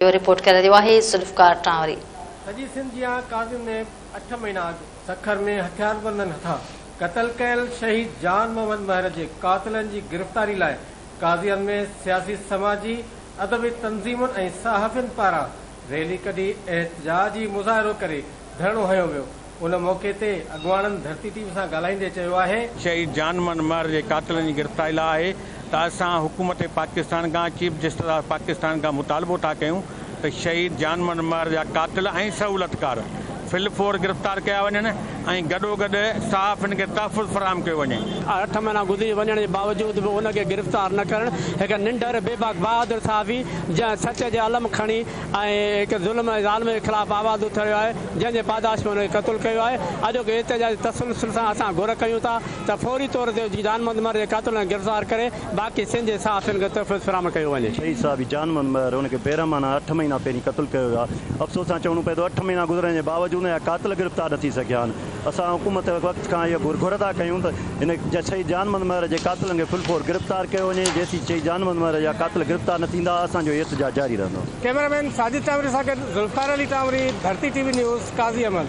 Report कर रहियो आहे ज़ुल्फ़कार टांवरी। सॼी सिंध जी काज़ियुनि ने 8 महीना अॻु सखर में हथियारबंदनि हथां क़तल कयल शहीद जान मोहम्मद महर जे कातिलनि जी गिरफ़्तारी लाइ काज़ियुनि में सियासी समाजी अदबी तंज़ीमुनि ऐं सहाफ़ियुनि पारां रैली कढी एहतजाजी मुज़ाहिरो करे धरणो हयो वियो। उन मौक़े ते अॻवाननि धरती टीवी सां ॻाल्हाईंदे चयो आहे, शहीद जान मोहम्मद महर जे कातिलनि जी गिरफ़्तारी लाइ आहे त असां हुकूमत पाकिस्तान खां चीफ जस्टिस ऑफ पाकिस्तान खां मुतालबो था कयूं त शहीद जान मोहम्मद महर जा कातिल ऐं सहूलतकार फिलफोर गिरफ़्तार कया वञनि ऐं गॾोगॾु सहाफ़ियुनि खे तहफ़ुज़ फराहम कयो वञे। 8 महीना गुज़री वञण जे बावजूदि बि उनखे गिरफ़्तार न करणु हिकु निंडर बेबाक बहादुर साहबी जंहिं सच जे अलम खणी ऐं हिकु ज़ुल्म ऐं ज़ालिम जे ख़िलाफ़ु आवाज़ उथारियो आहे, जंहिंजे पादाश में हुनखे क़तलु कयो आहे। अॼोके एहतजाजी तसलसल सां असां घुर कयूं था त फौरी तौर ते जान मोहम्मद महर जे कातिलनि खे गिरफ़्तार करे बाक़ी सिंध जे सहाफ़ियुनि खे तहफ़ुज़ फराहम कयो वञे। शहीद साहब जान मोहम्मद महर हुनखे बेरहमाना 8 महीना पहिरीं क़तलु कयो आहे। अफ़सोस सां चवणो पए थो 8 महीना गुज़रण जे बावजूदि कातिल गिरफ़्तार न थी सघिया आहिनि। असां हुकूमत वक़्त खां इहो घुर था कयूं त हिन शहीद जान मोहम्मद महर जे कातिलनि खे फुलफोर गिरफ़्तार कयो वञे। जेसीं शहीद जान मोहम्मद महर जा कातिल गिरफ़्तार न थींदा असांजो एहतजाज जारी रहंदो। कैमरामैन साजिद टांवरी सां गॾु ज़ुल्फ़कार अली टांवरी, धरती टीवी न्यूज़, काज़ी अमल।